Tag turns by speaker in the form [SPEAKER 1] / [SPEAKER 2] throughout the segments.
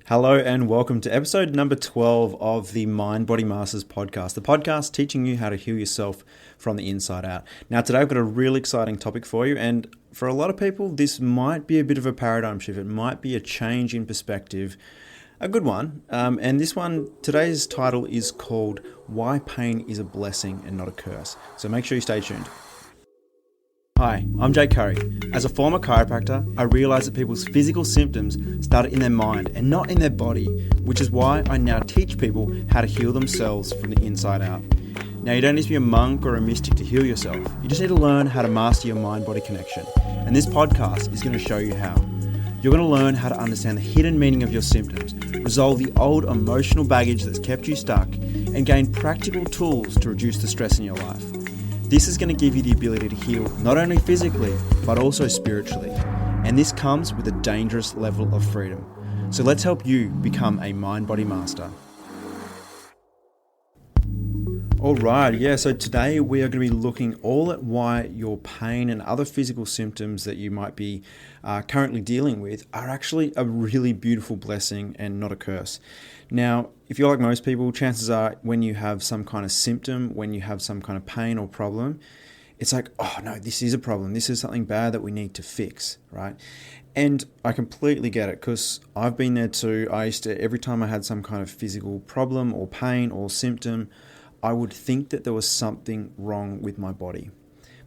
[SPEAKER 1] Hello and welcome to episode number 12 of the Mind Body Masters podcast, the podcast teaching you how to heal yourself from the inside out. Now today I've got a really exciting topic for you, and for a lot of people this might be a bit of a paradigm shift. It might be a change in perspective, a good one. And this one, today's title is called Why Pain is a Blessing and Not a Curse. So make sure you stay tuned. Hi, I'm Jake Curry. As a former chiropractor, I realised that people's physical symptoms started in their mind and not in their body, which is why I now teach people how to heal themselves from the inside out. Now, you don't need to be a monk or a mystic to heal yourself. You just need to learn how to master your mind-body connection. And this podcast is going to show you how. You're going to learn how to understand the hidden meaning of your symptoms, resolve the old emotional baggage that's kept you stuck, and gain practical tools to reduce the stress in your life. This is going to give you the ability to heal not only physically, but also spiritually. And this comes with a dangerous level of freedom. So let's help you become a mind-body master. Alright, so today we are going to be looking all at why your pain and other physical symptoms that you might be currently dealing with are actually a really beautiful blessing and not a curse. Now, if you're like most people, chances are when you have some kind of symptom, when you have some kind of pain or problem, it's like, oh no, this is a problem. This is something bad that we need to fix, right? And I completely get it because I've been there too. I used to, every time I had some kind of physical problem or pain or symptom, I would think that there was something wrong with my body.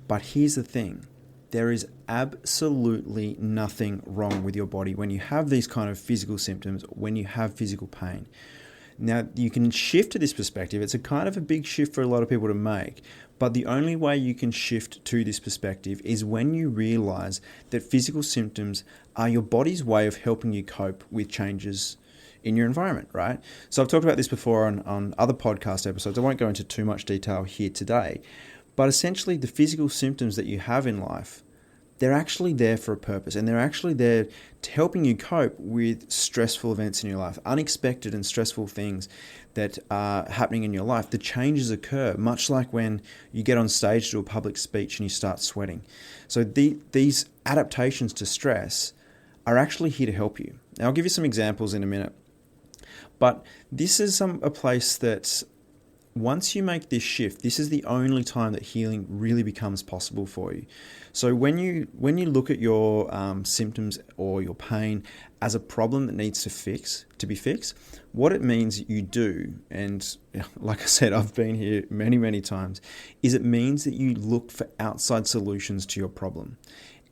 [SPEAKER 1] But here's the thing. There is absolutely nothing wrong with your body when you have these kind of physical symptoms, when you have physical pain. Now, you can shift to this perspective. It's a kind of a big shift for a lot of people to make. But the only way you can shift to this perspective is when you realize that physical symptoms are your body's way of helping you cope with changes in your environment, right? So I've talked about this before on other podcast episodes. I won't go into too much detail here today. But essentially, the physical symptoms that you have in life, they're actually there for a purpose, and they're actually there to helping you cope with stressful events in your life, unexpected and stressful things that are happening in your life. The changes occur, much like when you get on stage to do a public speech and you start sweating. So these adaptations to stress are actually here to help you. Now, I'll give you some examples in a minute, but this is a place that once you make this shift, this is the only time that healing really becomes possible for you. So when you look at your symptoms or your pain as a problem that needs to be fixed, what it means you do, and like I said, I've been here many, many times, is it means that you look for outside solutions to your problem.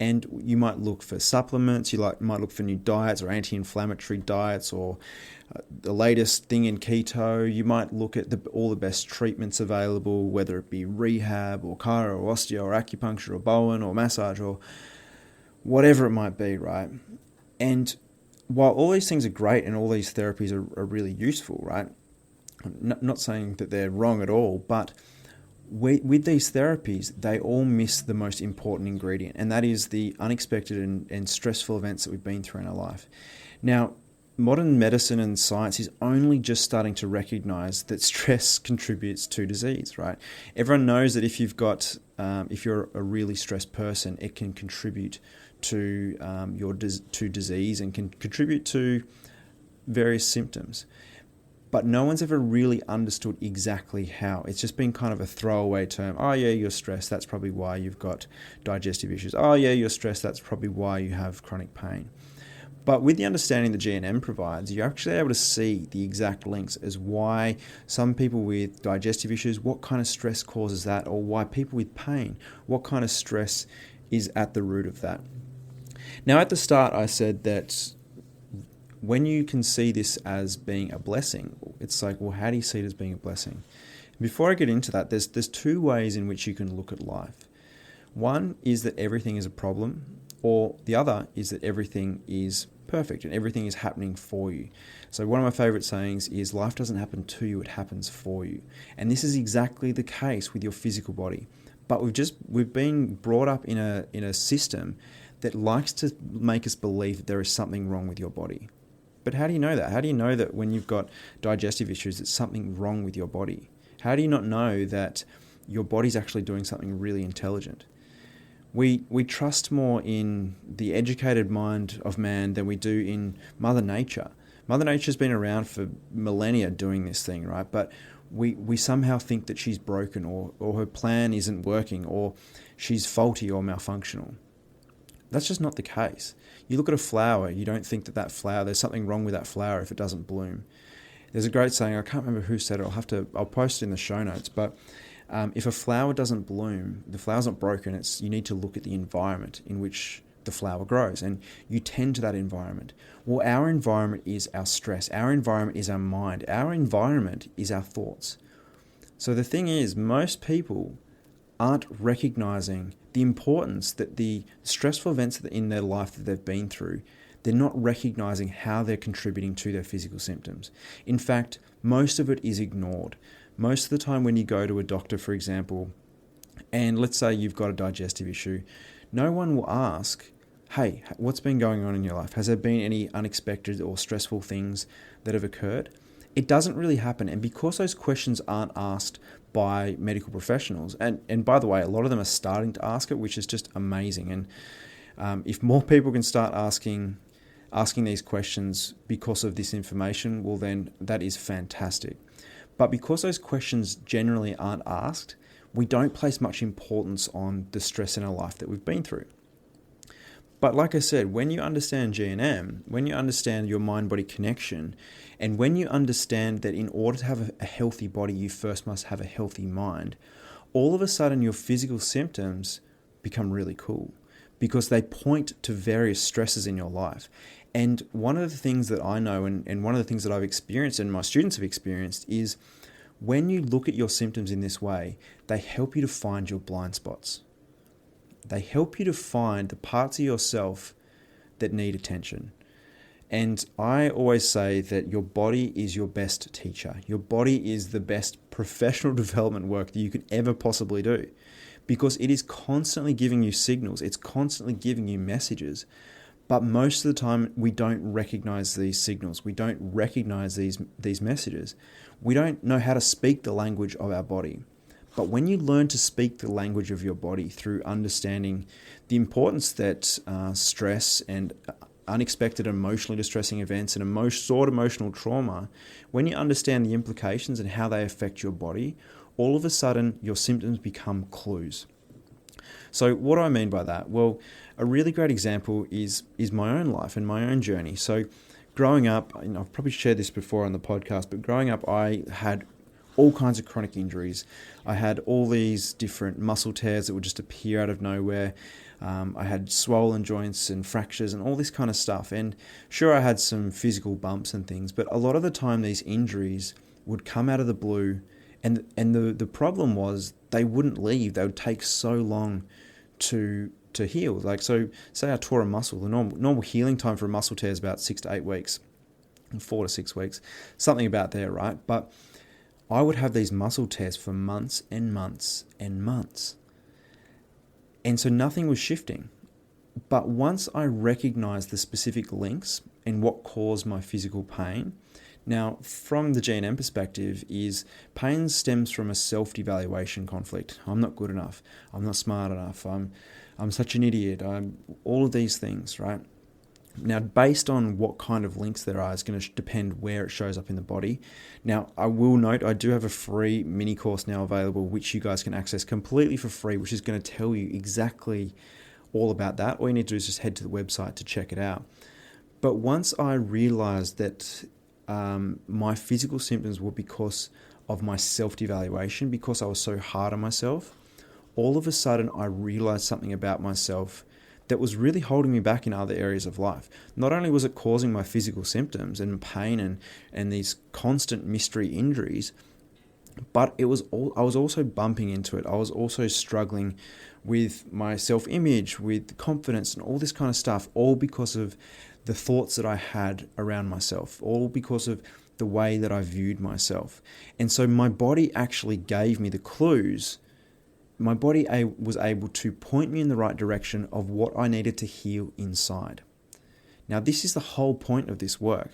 [SPEAKER 1] And you might look for supplements, might look for new diets or anti-inflammatory diets or the latest thing in keto. You might look at all the best treatments available, whether it be rehab or chiro or osteo or acupuncture or Bowen or massage or whatever it might be, right? And while all these things are great and all these therapies are really useful, right? I'm not saying that they're wrong at all, but with these therapies, they all miss the most important ingredient, and that is the unexpected and stressful events that we've been through in our life. Now, modern medicine and science is only just starting to recognize that stress contributes to disease, right? Everyone knows that if you're a really stressed person, it can contribute to to disease and can contribute to various symptoms. But no one's ever really understood exactly how. It's just been kind of a throwaway term. Oh yeah, you're stressed. That's probably why you've got digestive issues. Oh yeah, you're stressed. That's probably why you have chronic pain. But with the understanding the GNM provides, you're actually able to see the exact links as why some people with digestive issues, what kind of stress causes that, or why people with pain, what kind of stress is at the root of that. Now at the start I said that when you can see this as being a blessing, it's like, well, how do you see it as being a blessing? Before I get into that, there's two ways in which you can look at life. One is that everything is a problem, or the other is that everything is perfect and everything is happening for you. So one of my favorite sayings is life doesn't happen to you, it happens for you. And this is exactly the case with your physical body. But we've been brought up in a system that likes to make us believe that there is something wrong with your body. But how do you know that? How do you know that when you've got digestive issues, it's something wrong with your body? How do you not know that your body's actually doing something really intelligent? We trust more in the educated mind of man than we do in Mother Nature. Mother Nature's been around for millennia doing this thing, right? But we somehow think that she's broken, or her plan isn't working, or she's faulty or malfunctional. That's just not the case. You look at a flower, you don't think that flower, there's something wrong with that flower if it doesn't bloom. There's a great saying, I can't remember who said it, I'll post it in the show notes, but if a flower doesn't bloom, the flower's not broken, you need to look at the environment in which the flower grows, and you tend to that environment. Well, our environment is our stress, our environment is our mind, our environment is our thoughts. So the thing is, most people aren't recognizing the importance that the stressful events in their life that they've been through, they're not recognizing how they're contributing to their physical symptoms. In fact, most of it is ignored. Most of the time when you go to a doctor, for example, and let's say you've got a digestive issue, no one will ask, hey, what's been going on in your life? Has there been any unexpected or stressful things that have occurred? It doesn't really happen. And because those questions aren't asked by medical professionals, and by the way, a lot of them are starting to ask it, which is just amazing. And if more people can start asking these questions because of this information, well, then that is fantastic. But because those questions generally aren't asked, we don't place much importance on the stress in our life that we've been through. But like I said, when you understand GNM, when you understand your mind-body connection, and when you understand that in order to have a healthy body, you first must have a healthy mind, all of a sudden your physical symptoms become really cool because they point to various stresses in your life. And one of the things that I know, and one of the things that I've experienced and my students have experienced, is when you look at your symptoms in this way, they help you to find your blind spots. They help you to find the parts of yourself that need attention. And I always say that your body is your best teacher. Your body is the best professional development work that you could ever possibly do, because it is constantly giving you signals. It's constantly giving you messages. But most of the time, we don't recognize these signals. We don't recognize these messages. We don't know how to speak the language of our body. But when you learn to speak the language of your body through understanding the importance that stress and unexpected emotionally distressing events and emotional trauma, when you understand the implications and how they affect your body, all of a sudden your symptoms become clues. So what do I mean by that? Well, a really great example is my own life and my own journey. So growing up, I've probably shared this before on the podcast, but growing up I had all kinds of chronic injuries. I had all these different muscle tears that would just appear out of nowhere. I had swollen joints and fractures and all this kind of stuff. And sure, I had some physical bumps and things, but a lot of the time these injuries would come out of the blue. And the problem was they wouldn't leave. They would take so long to heal. Like, so say I tore a muscle, the normal healing time for a muscle tear is about 6 to 8 weeks, 4 to 6 weeks, something about there, right? But I would have these muscle tears for months and months and months. And so nothing was shifting. But once I recognized the specific links and what caused my physical pain, now from the GNM perspective, is pain stems from a self-devaluation conflict. I'm not good enough. I'm not smart enough. I'm such an idiot. I'm all of these things, right? Now, based on what kind of links there are, it's going to depend where it shows up in the body. Now, I will note I do have a free mini course now available, which you guys can access completely for free, which is going to tell you exactly all about that. All you need to do is just head to the website to check it out. But once I realized that my physical symptoms were because of my self-devaluation, because I was so hard on myself, all of a sudden I realized something about myself that was really holding me back in other areas of life. Not only was it causing my physical symptoms and pain and these constant mystery injuries, but I was also bumping into it. I was also struggling with my self-image, with confidence and all this kind of stuff, all because of the thoughts that I had around myself, all because of the way that I viewed myself. And so my body actually gave me the clues. My body was able to point me in the right direction of what I needed to heal inside. Now, this is the whole point of this work,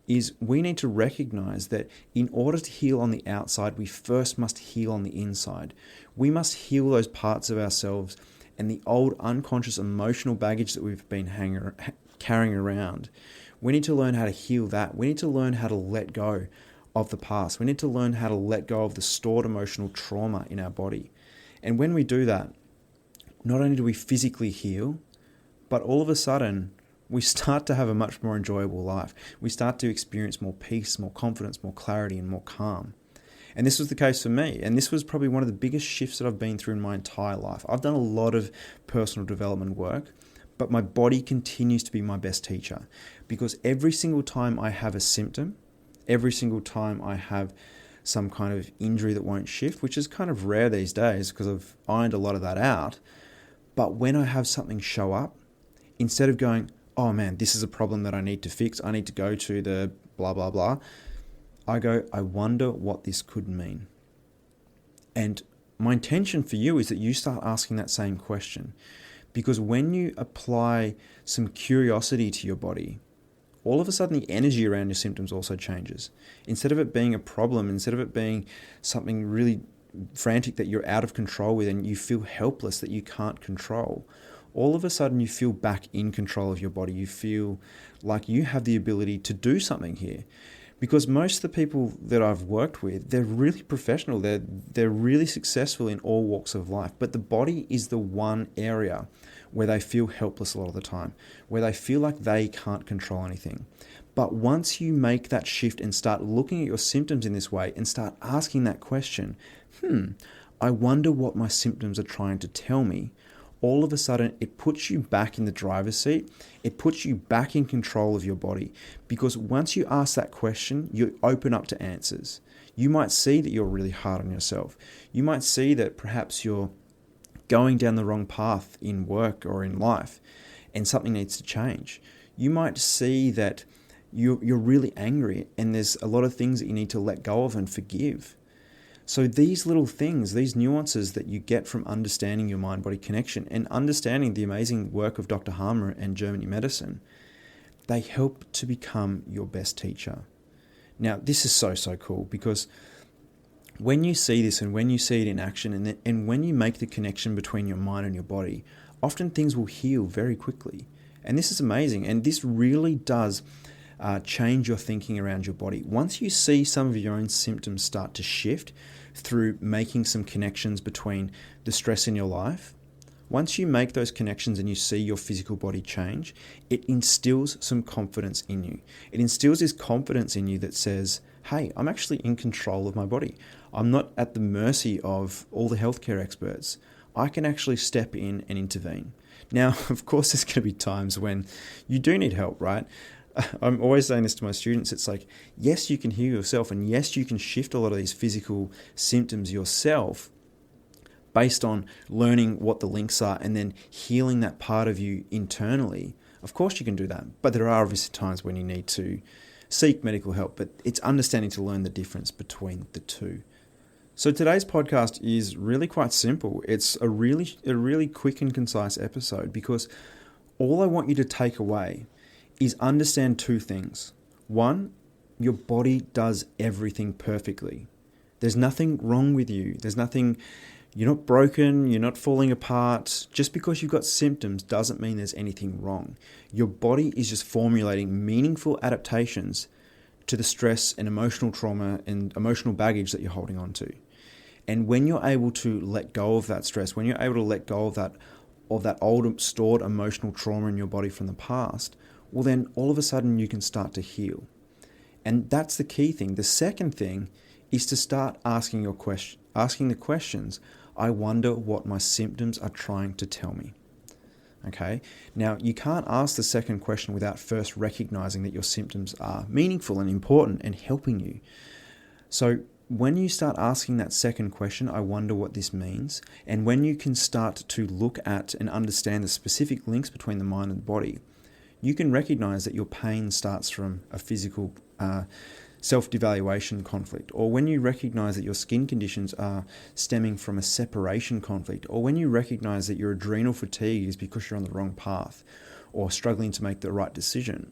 [SPEAKER 1] is we need to recognize that in order to heal on the outside, we first must heal on the inside. We must heal those parts of ourselves and the old unconscious emotional baggage that we've been carrying around. We need to learn how to heal that. We need to learn how to let go of the past. We need to learn how to let go of the stored emotional trauma in our body. And when we do that, not only do we physically heal, but all of a sudden, we start to have a much more enjoyable life. We start to experience more peace, more confidence, more clarity, and more calm. And this was the case for me. And this was probably one of the biggest shifts that I've been through in my entire life. I've done a lot of personal development work, but my body continues to be my best teacher, because every single time I have a symptom, every single time I have some kind of injury that won't shift, which is kind of rare these days because I've ironed a lot of that out. But when I have something show up, instead of going, oh man, this is a problem that I need to fix, I need to go to the blah, blah, blah, I go, I wonder what this could mean. And my intention for you is that you start asking that same question. Because when you apply some curiosity to your body, all of a sudden the energy around your symptoms also changes. Instead of it being a problem, instead of it being something really frantic that you're out of control with and you feel helpless that you can't control, all of a sudden you feel back in control of your body. You feel like you have the ability to do something here. Because most of the people that I've worked with, they're really professional. They're really successful in all walks of life. But the body is the one area where they feel helpless a lot of the time, where they feel like they can't control anything. But once you make that shift and start looking at your symptoms in this way and start asking that question, I wonder what my symptoms are trying to tell me, all of a sudden it puts you back in the driver's seat. It puts you back in control of your body, because once you ask that question, you open up to answers. You might see that you're really hard on yourself. You might see that perhaps you're going down the wrong path in work or in life and something needs to change. You might see that you're really angry and there's a lot of things that you need to let go of and forgive. So these little things, these nuances that you get from understanding your mind-body connection and understanding the amazing work of Dr. Harmer and Germany medicine, they help to become your best teacher. Now, this is so cool, because when you see this and when you see it in action and when you make the connection between your mind and your body, often things will heal very quickly. And this is amazing. And this really does change your thinking around your body. Once you see some of your own symptoms start to shift through making some connections between the stress in your life, once you make those connections and you see your physical body change, it instills some confidence in you. It instills this confidence in you that says, hey, I'm actually in control of my body. I'm not at the mercy of all the healthcare experts. I can actually step in and intervene. Now, of course, there's going to be times when you do need help, right? I'm always saying this to my students. It's like, yes, you can heal yourself, and yes, you can shift a lot of these physical symptoms yourself based on learning what the links are and then healing that part of you internally. Of course you can do that, but there are obviously times when you need to seek medical help, but it's understanding to learn the difference between the two. So today's podcast is really quite simple. It's a really quick and concise episode, because all I want you to take away is understand two things. One, your body does everything perfectly. There's nothing wrong with you. You're not broken, you're not falling apart. Just because you've got symptoms doesn't mean there's anything wrong. Your body is just formulating meaningful adaptations to the stress and emotional trauma and emotional baggage that you're holding on to. And when you're able to let go of that stress, when you're able to let go of that old stored emotional trauma in your body from the past, well then all of a sudden you can start to heal. And that's the key thing. The second thing is to start asking the questions, I wonder what my symptoms are trying to tell me. Okay? Now, you can't ask the second question without first recognizing that your symptoms are meaningful and important and helping you. So when you start asking that second question, I wonder what this means, and when you can start to look at and understand the specific links between the mind and the body, you can recognize that your pain starts from a physical self-devaluation conflict, or when you recognize that your skin conditions are stemming from a separation conflict, or when you recognize that your adrenal fatigue is because you're on the wrong path or struggling to make the right decision,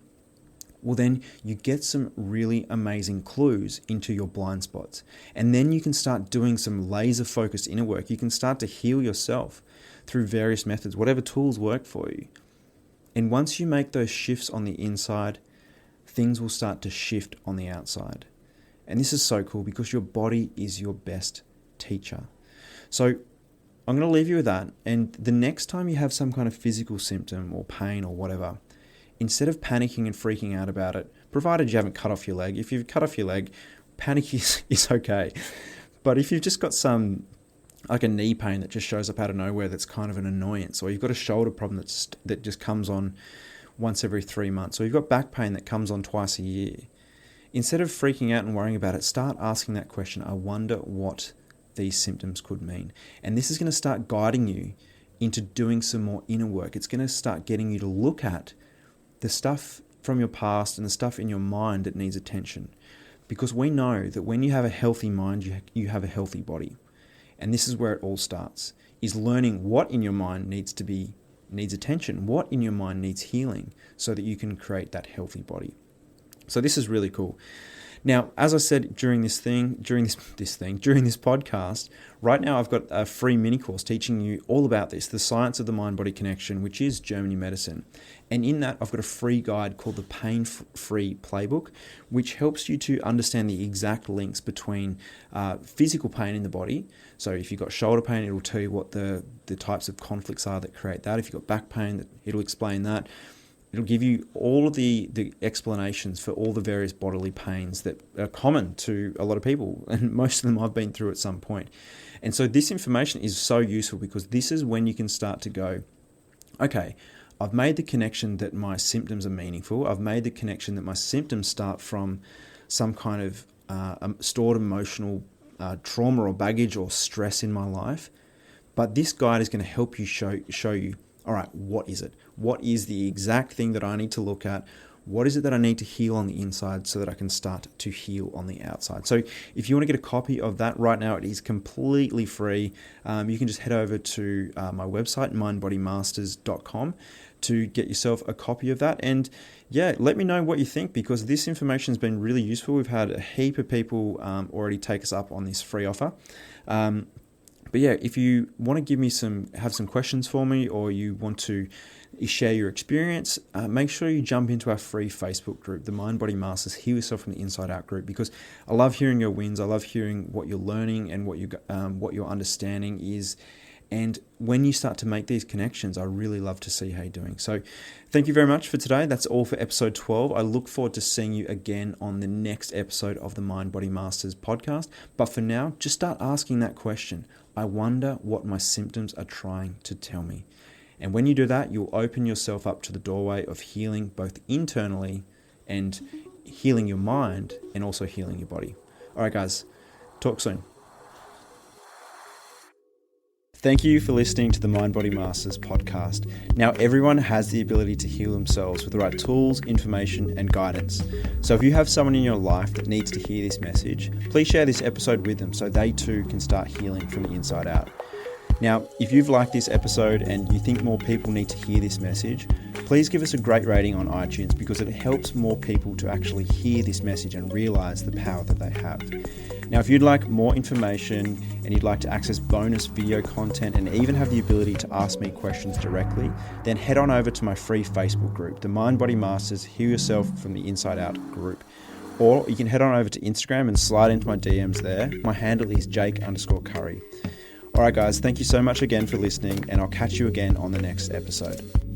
[SPEAKER 1] well then you get some really amazing clues into your blind spots. And then you can start doing some laser focused inner work. You can start to heal yourself through various methods, whatever tools work for you. And once you make those shifts on the inside, things will start to shift on the outside. And this is so cool because your body is your best teacher. So I'm going to leave you with that. And the next time you have some kind of physical symptom or pain or whatever, instead of panicking and freaking out about it, provided you haven't cut off your leg, if you've cut off your leg, panic is okay. But if you've just got some, like a knee pain that just shows up out of nowhere that's kind of an annoyance, or you've got a shoulder problem that just comes on once every 3 months, or you've got back pain that comes on twice a year, instead of freaking out and worrying about it, start asking that question, I wonder what these symptoms could mean. And this is going to start guiding you into doing some more inner work. It's going to start getting you to look at the stuff from your past and the stuff in your mind that needs attention. Because we know that when you have a healthy mind, you have a healthy body. And this is where it all starts, is learning what in your mind needs attention, what in your mind needs healing, so that you can create that healthy body. So this is really cool. Now, as I said during this podcast, right now I've got a free mini course teaching you all about this, the science of the mind-body connection, which is German medicine. And in that, I've got a free guide called the Pain-Free Playbook, which helps you to understand the exact links between physical pain in the body. So if you've got shoulder pain, it will tell you what the types of conflicts are that create that. If you've got back pain, it'll explain that. It'll give you all of the explanations for all the various bodily pains that are common to a lot of people, and most of them I've been through at some point. And so this information is so useful because this is when you can start to go, okay, I've made the connection that my symptoms are meaningful. I've made the connection that my symptoms start from some kind of stored emotional trauma or baggage or stress in my life. But this guide is going to help you show you, all right, what is it? What is the exact thing that I need to look at? What is it that I need to heal on the inside so that I can start to heal on the outside? So if you want to get a copy of that right now, it is completely free. You can just head over to my website, mindbodymasters.com, to get yourself a copy of that. And yeah, let me know what you think, because this information has been really useful. We've had a heap of people already take us up on this free offer. But yeah, if you want to have some questions for me, or you want to share your experience, make sure you jump into our free Facebook group, the Mind Body Masters Heal Yourself from the Inside Out group, because I love hearing your wins. I love hearing what you're learning and what your understanding is. And when you start to make these connections, I really love to see how you're doing. So thank you very much for today. That's all for episode 12. I look forward to seeing you again on the next episode of the Mind Body Masters podcast. But for now, just start asking that question. I wonder what my symptoms are trying to tell me. And when you do that, you'll open yourself up to the doorway of healing, both internally and healing your mind, and also healing your body. All right, guys, talk soon. Thank you for listening to the Mind Body Masters podcast. Now, everyone has the ability to heal themselves with the right tools, information, and guidance. So if you have someone in your life that needs to hear this message, please share this episode with them so they too can start healing from the inside out. Now, if you've liked this episode and you think more people need to hear this message, please give us a great rating on iTunes, because it helps more people to actually hear this message and realize the power that they have. Now, if you'd like more information and you'd like to access bonus video content and even have the ability to ask me questions directly, then head on over to my free Facebook group, the Mind Body Masters Heal Yourself from the Inside Out group. Or you can head on over to Instagram and slide into my DMs there. My handle is Jake_Curry. All right, guys, thank you so much again for listening, and I'll catch you again on the next episode.